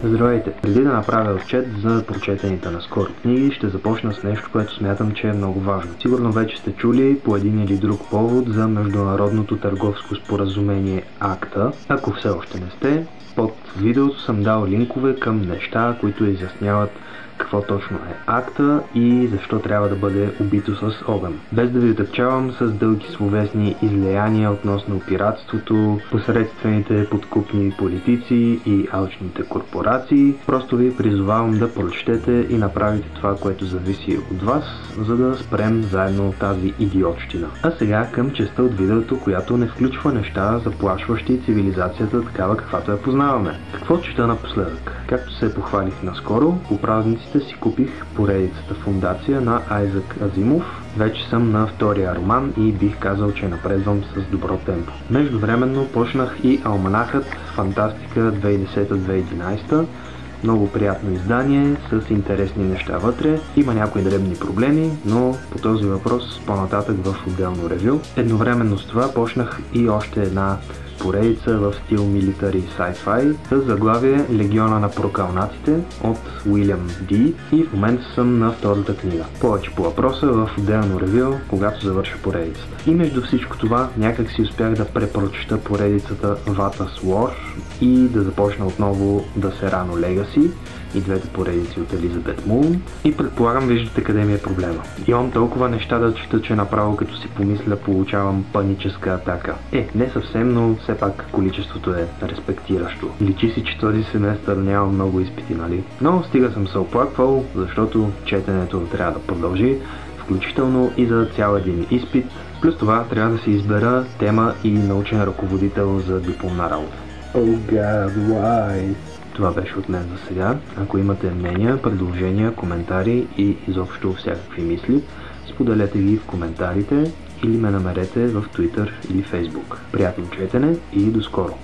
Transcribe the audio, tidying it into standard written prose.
Здравейте! Преди да направя отчет за прочетените наскоро книги, ще започна с нещо, което смятам, че е много важно. Сигурно вече сте чули по един или друг повод за Международното търговско споразумение АКТА. Ако все още не сте, под видеото съм дал линкове към неща, които изясняват какво точно е АКТА и защо трябва да бъде убито с огън. Без да ви отъпчавам с дълги словесни излияния относно пиратството, посредствените подкупни политици и алчните корпорации, просто ви призовавам да прочетете и направите това, което зависи от вас, за да спрем заедно тази идиотщина. А сега към частта от видеото, която не включва неща, заплашващи цивилизацията такава каквато я познаваме. Какво чета напоследък? Както се похвалих наскоро, по празниците си купих поредицата Фундация на Айзек Азимов. Вече съм на втория роман и бих казал, че напредвам с добро темпо. Междувременно почнах и Алманахът Фантастика 2010-2011. Много приятно издание с интересни неща вътре. Има някои дребни проблеми, но по този въпрос по-нататък в отделно ревю. Едновременно с това почнах и още една поредица в стил Military Sci-Fi с заглавие Легиона на прокалнатите от Уилям Ди и в момента съм на втората книга. Повече по въпроса в отделно ревю, когато завърша поредицата. И между всичко това някак си успях да препрочета поредицата Vatas War и да започна отново да се рано Legacy и двете поредици от Елизабет Мун и предполагам виждате къде ми е проблема. Имам толкова неща да чета, че направо като си помисля получавам паническа атака. Не съвсем, но все пак количеството е респектиращо. Личи си, че този семестър няма много изпити, нали? Но стига съм се оплаквал, защото четенето трябва да продължи, включително и за цял един изпит. Плюс това трябва да си избера тема и научен ръководител за дипломна работа. Oh God, why? Това беше от мен за сега. Ако имате мнения, предложения, коментари и изобщо всякакви мисли, споделете ги в коментарите или ме намерете в Twitter или Facebook. Приятно четене и до скоро!